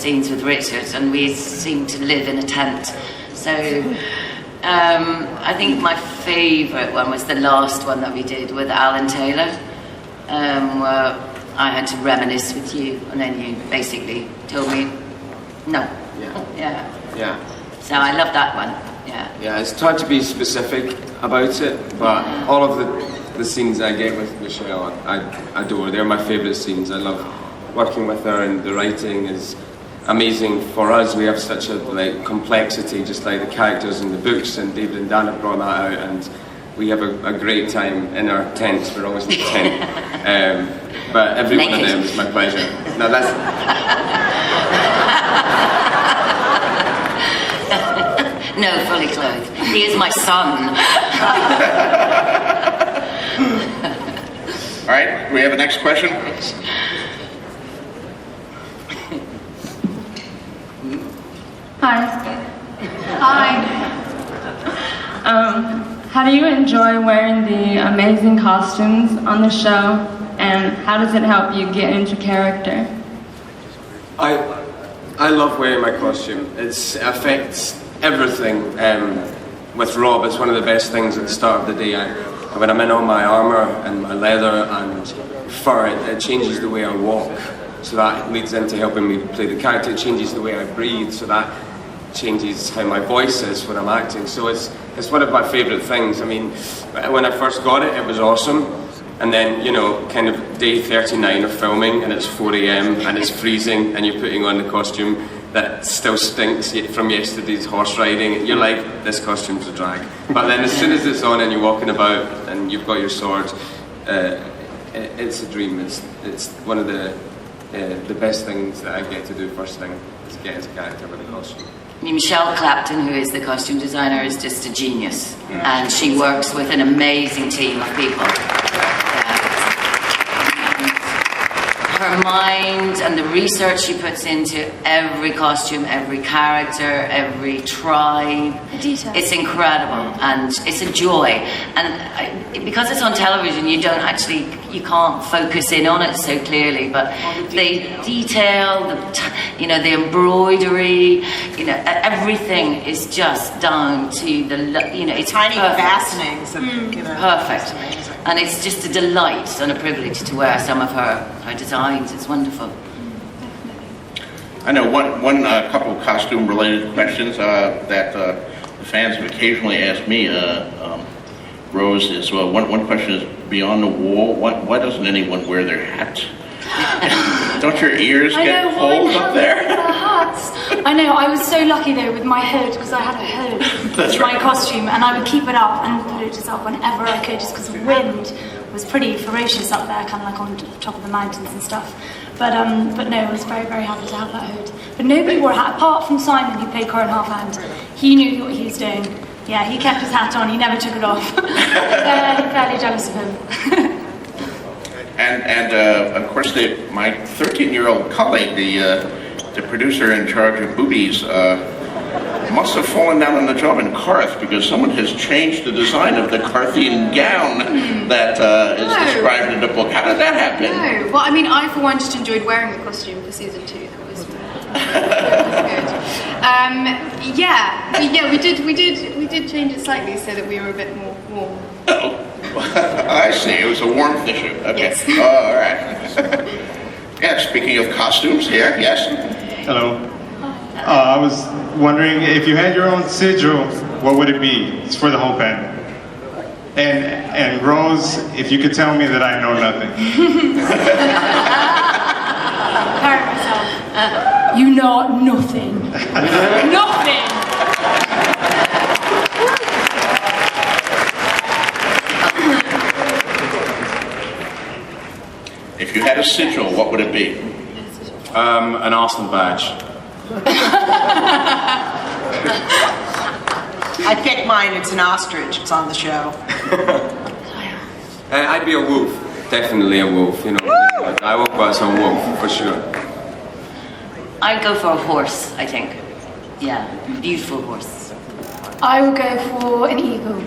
scenes with Richard, and we seemed to live in a tent. So I think my favourite one was the last one that we did with Alan Taylor, where I had to reminisce with you, and then you basically told me no. Yeah. So I love that one. Yeah, it's hard to be specific about it, but all of the scenes I get with Michelle, I adore. They're my favourite scenes. I love working with her, and the writing is amazing for us. We have such a complexity, just like the characters in the books, and David and Dan have brought that out, and we have a great time in our tents. We're always in the tent. But every one of them is my pleasure. No, that's... No, fully clothed. He is my son. All right, we have a next question. Hi. How do you enjoy wearing the amazing costumes on the show, and how does it help you get into character? I love wearing my costume. It affects everything. With Rob, it's one of the best things at the start of the day. When I'm in all my armour and my leather and fur, it changes the way I walk. So that leads into helping me play the character. It changes the way I breathe, so that changes how my voice is when I'm acting. So it's one of my favourite things. I mean, when I first got it, it was awesome. And then, kind of day 39 of filming, and it's 4 a.m. and it's freezing, and you're putting on the costume that still stinks from yesterday's horse riding. You're like, this costume's a drag. But then as soon as it's on and you're walking about and you've got your sword, it's a dream. It's one of the best things that I get to do first thing, is get into character with a costume. Michelle Clapton, who is the costume designer, is just a genius, and she works with an amazing team of people. Her mind and the research she puts into every costume, every character, every tribe. The detail. It's incredible, and it's a joy. And because it's on television, you can't focus in on it so clearly. But the detail, the embroidery, everything is just down to the, it's tiny perfect. fastenings. Perfect. And it's just a delight and a privilege to wear some of her designs. It's wonderful. I know one couple of costume-related questions that the fans have occasionally asked me, Rose, is one question is, beyond the wall, why doesn't anyone wear their hat? Don't your ears get cold up there? Hats. I know, I was so lucky though with my hood, because I had a hood with my costume, and I would keep it up and put it just up whenever I could, just because the wind was pretty ferocious up there, kind of like on top of the mountains and stuff. But no, I was very, very happy to have that hood. But nobody wore a hat, apart from Simon, who played Corin Halfhand. He knew what he was doing. Yeah, he kept his hat on, he never took it off. Fairly jealous of him. And of course, my 13-year-old colleague, the producer in charge of boobies, must have fallen down on the job in Carth, because someone has changed the design of the Carthian gown that is described in the book. How did that happen? No, well, I mean, I for one just enjoyed wearing the costume for season 2. That was good. We did change it slightly so that we were a bit more warm. Oh. I see. It was a warmth issue. Okay. Yes. All right. Yeah, speaking of costumes here, yes? Hello. I was wondering, if you had your own sigil, what would it be? It's for the whole band. And Rose, if you could tell me that I know nothing. Parrot myself. You know nothing. Nothing! If you had a sigil, what would it be? An Arsenal badge. I picked mine, it's an ostrich, it's on the show. I'd be a wolf. Definitely a wolf, I woke up as a wolf, for sure. I'd go for a horse, I think. Yeah, beautiful horse. I would go for an eagle.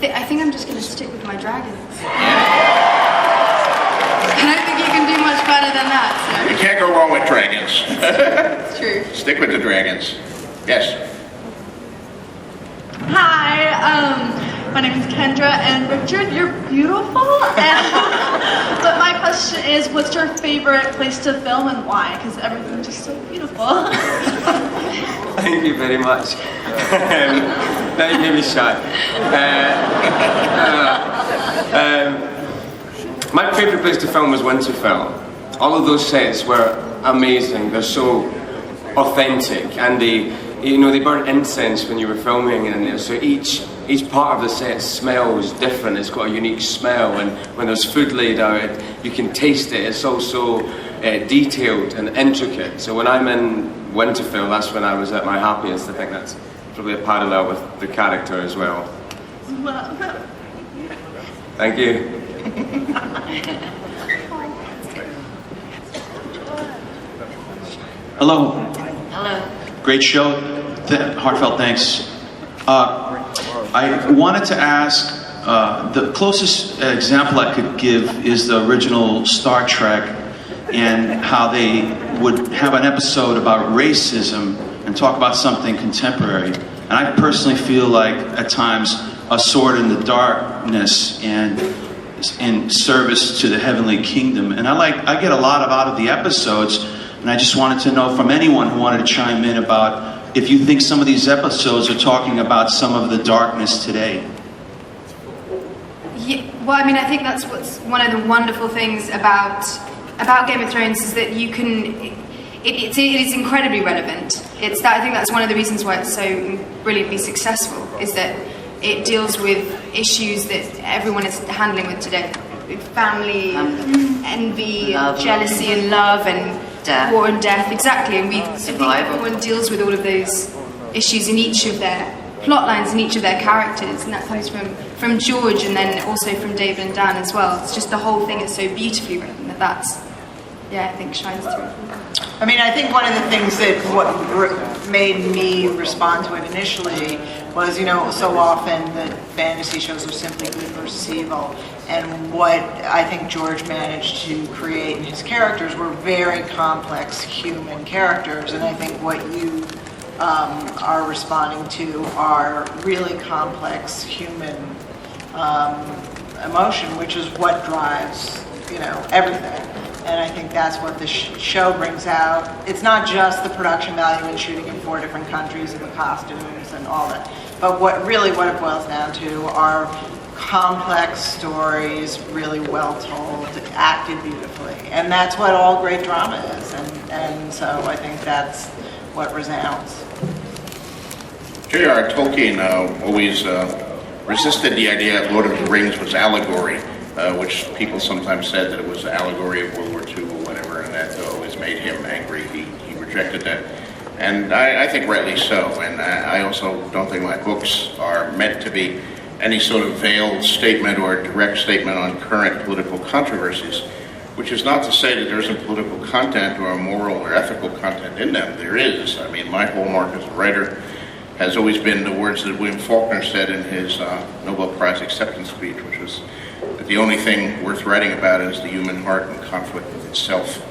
I think I'm just going to stick with my dragons. I don't think you can do much better than that. You can't go wrong with dragons. So. True. Stick with the dragons. Yes. Hi, my name is Kendra, and Richard, you're beautiful. But my question is, what's your favorite place to film and why? Because everything's just so beautiful. Thank you very much. Don't make me shy. My favourite place to film was Winterfell. All of those sets were amazing. They're so authentic, and they burn incense when you were filming in there. So each part of the set smells different. It's got a unique smell, and when there's food laid out, you can taste it. It's also detailed and intricate. So when I'm in Winterfell, that's when I was at my happiest. I think that's probably a parallel with the character as well. Thank you. Hello. Hello. Great show. Heartfelt thanks. I wanted to ask, the closest example I could give is the original Star Trek, and how they would have an episode about racism and talk about something contemporary. And I personally feel like at times a sword in the darkness and in service to the heavenly kingdom. And I get a lot out of the episodes, and I just wanted to know from anyone who wanted to chime in about if you think some of these episodes are talking about some of the darkness today. Yeah, well, I mean, I think that's what's one of the wonderful things about Game of Thrones is that you can. It is incredibly relevant. I think that's one of the reasons why it's so brilliantly successful, is that it deals with issues that everyone is handling with today. With family, envy, love, jealousy and love, and death. war and death, exactly. And I think Survival. everyone deals with all of those issues in each of their plot lines, in each of their characters, and that comes from George, and then also from David and Dan as well. It's just the whole thing is so beautifully written that I think shines through. I mean, I think one of the things that made me respond to it initially was, so often that fantasy shows are simply good versus evil. And what I think George managed to create in his characters were very complex human characters. And I think what you are responding to are really complex human emotion, which is what drives, everything. And I think that's what the show brings out. It's not just the production value in shooting in 4 different countries and the costumes and all that, but what it boils down to are complex stories, really well told, acted beautifully. And that's what all great drama is. And so I think that's what resounds. J.R. Tolkien always resisted the idea that Lord of the Rings was allegory, which people sometimes said that it was an allegory of World War II or whatever, and that always made him angry. He rejected that. And I think rightly so. And I also don't think my books are meant to be any sort of veiled statement or direct statement on current political controversies, which is not to say that there isn't political content or moral or ethical content in them. There is. I mean, my hallmark as a writer has always been the words that William Faulkner said in his Nobel Prize acceptance speech, which was that the only thing worth writing about is the human heart in conflict with itself.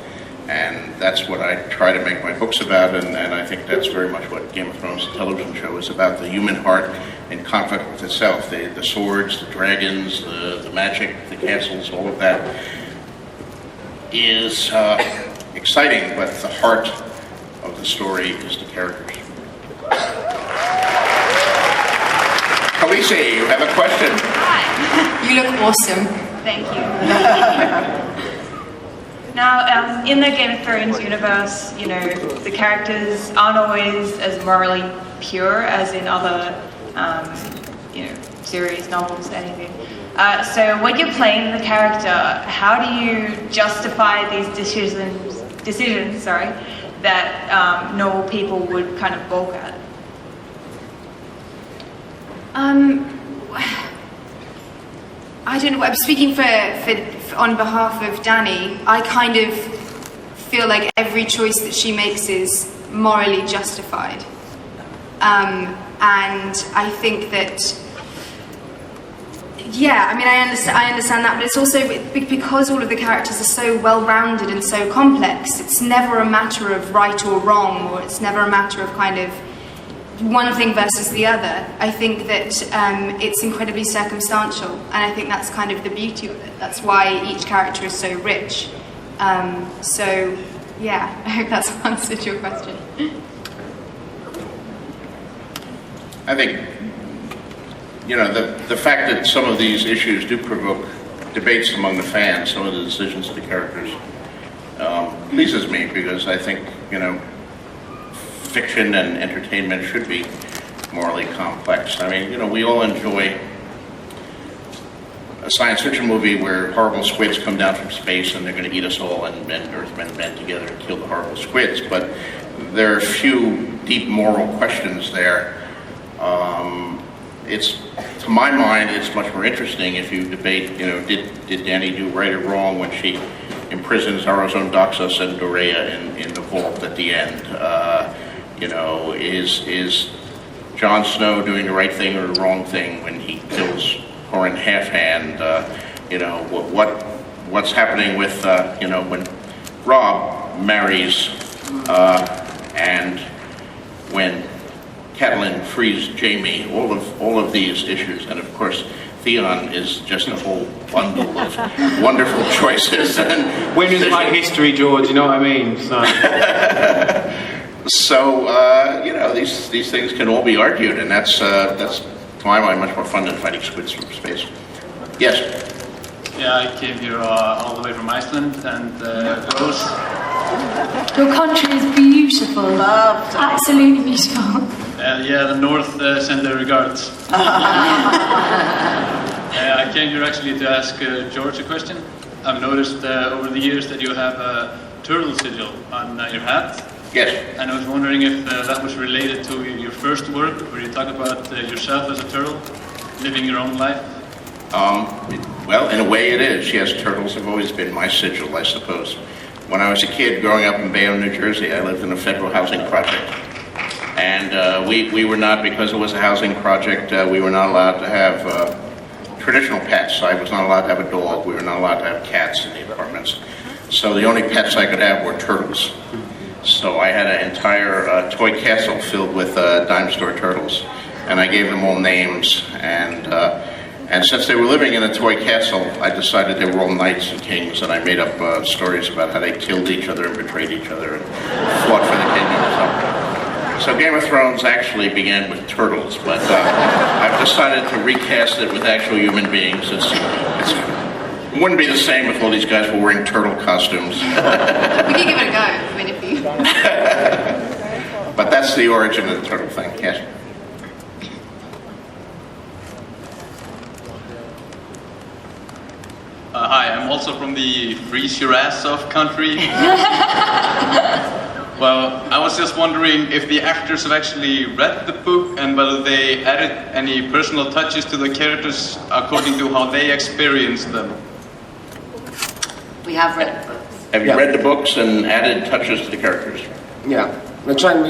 And that's what I try to make my books about, and I think that's very much what Game of Thrones, the television show, is about: the human heart in conflict with itself. The swords, the dragons, the magic, the castles, all of that is exciting, but the heart of the story is the characters. Khaleesi, you have a question. Hi. You look awesome. Thank you. Now, in the Game of Thrones universe, the characters aren't always as morally pure as in other, series, novels, anything. So when you're playing the character, how do you justify these decisions that normal people would kind of balk at? I don't know. I'm speaking for on behalf of Dany. I kind of feel like every choice that she makes is morally justified, and I think that Yeah, I mean, I understand that, but it's also because all of the characters are so well-rounded and so complex, it's never a matter of right or wrong, or it's never a matter of kind of one thing versus the other. I think that it's incredibly circumstantial, and I think that's kind of the beauty of it. That's why each character is so rich. So, yeah, I hope that's answered your question. I think, you know, the fact that some of these issues do provoke debates among the fans, some of the decisions of the characters, pleases me, because I think, you know, fiction and entertainment should be morally complex. I mean, you know, we all enjoy a science fiction movie where horrible squids come down from space and they're going to eat us all, and Earthmen band together and kill the horrible squids. But there are a few deep moral questions there. To my mind, it's much more interesting if you debate, you know, did Dani do right or wrong when she imprisons Aurazon Doxos and Dorea in the vault at the end? You know, is Jon Snow doing the right thing or the wrong thing when he kills Horan Halfhand? You know, what's happening with, you know, when Robb marries and when Catelyn frees Jaime, all of these issues, and of course Theon is just a whole bundle of wonderful choices. And women's like history, George. You know what I mean? So you know, these things can all be argued, and that's to my mind much more fun than fighting squids from space. Yes. Yeah, I came here all the way from Iceland, and Rose. Your country is beautiful. Loved. Absolutely beautiful. Yeah, the North send their regards. I came here actually to ask George a question. I've noticed over the years that you have a turtle sigil on your hat. Yes. And I was wondering if that was related to your first work, where you talk about yourself as a turtle, living your own life. Well, in a way it is. Yes, turtles have always been my sigil, I suppose. When I was a kid growing up in Bayonne, New Jersey, I lived in a federal housing project. And we were not, because it was a housing project, we were not allowed to have traditional pets. I was not allowed to have a dog. We were not allowed to have cats in the apartments. So the only pets I could have were turtles. So I had an entire toy castle filled with dime store turtles. And I gave them all names. And since they were living in a toy castle, I decided they were all knights and kings. And I made up stories about how they killed each other and betrayed each other and fought for the kingdom. So Game of Thrones actually began with turtles, but I've decided to recast it with actual human beings. It wouldn't be the same if all these guys were wearing turtle costumes. We can give it a go. I mean, if you... But that's the origin of the turtle thing, yes. Hi, I'm also from the freeze your ass off country. Well, I was just wondering if the actors have actually read the book and whether they added any personal touches to the characters according to how they experienced them. We have read the books. Have you read the books and added touches to the characters? Yeah. We're trying,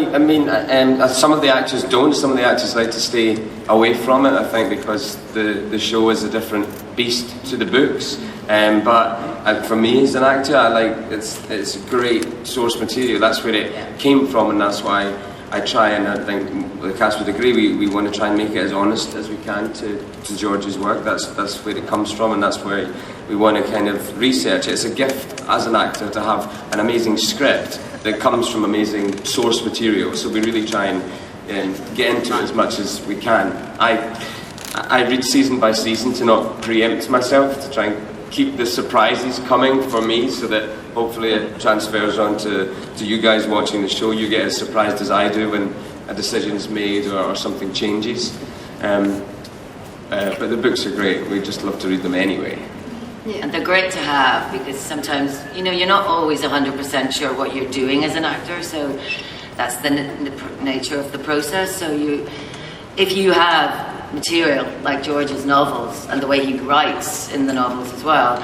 some of the actors don't, some of the actors like to stay away from it, I think, because the show is a different beast to the books. But for me as an actor, I like it's great source material. That's where it came from, and that's why I try, and I think the cast would agree, we want to try and make it as honest as we can to George's work. That's where it comes from, and that's where we want to kind of research it. It's a gift as an actor to have an amazing script that comes from amazing source material. So we really try and get into it as much as we can. I read season by season to not preempt myself, to try and keep the surprises coming for me, so that hopefully it transfers on to you guys watching the show. You get as surprised as I do when a decision is made or something changes. But the books are great. We just love to read them anyway. Yeah. And they're great to have, because sometimes, you know, you're not always 100% sure what you're doing as an actor, so that's the nature of the process. So if you have material like George's novels and the way he writes in the novels as well,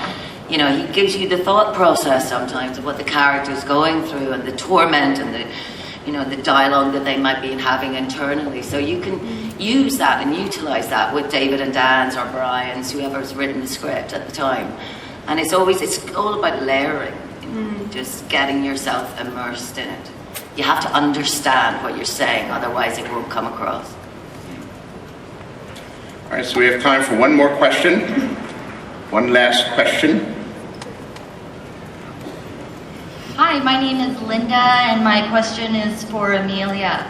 you know, he gives you the thought process sometimes of what the character's going through and the torment and the dialogue that they might be having internally. So you can use that and utilize that with David and Dan's or Brian's, whoever's written the script at the time. And it's all about layering, just getting yourself immersed in it. You have to understand what you're saying, otherwise it won't come across. All right, so we have time for one more question. One last question. Hi, my name is Linda, and my question is for Amelia.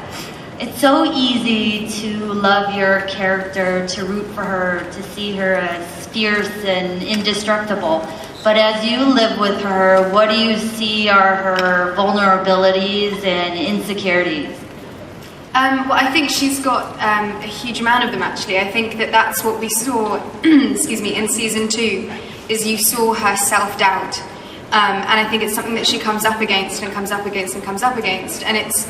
It's so easy to love your character, to root for her, to see her as fierce and indestructible. But as you live with her, what do you see are her vulnerabilities and insecurities? Well, I think she's got a huge amount of them, actually. I think that's what we saw, excuse me, in season 2, is you saw her self-doubt. And I think it's something that she comes up against and comes up against and comes up against. And it's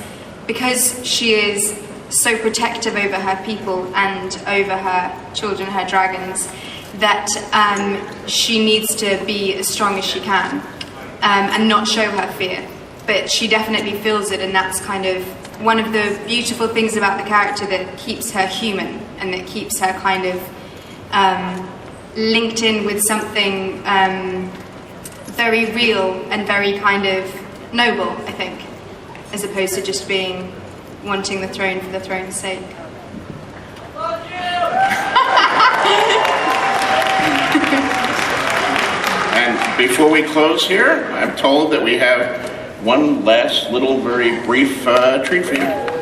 because she is so protective over her people and over her children, her dragons, that she needs to be as strong as she can and not show her fear. But she definitely feels it, and that's kind of one of the beautiful things about the character that keeps her human and that keeps her kind of linked in with something very real and very kind of noble, I think, as opposed to just wanting the throne for the throne's sake. And before we close here, I'm told that we have one last little very brief treat for you.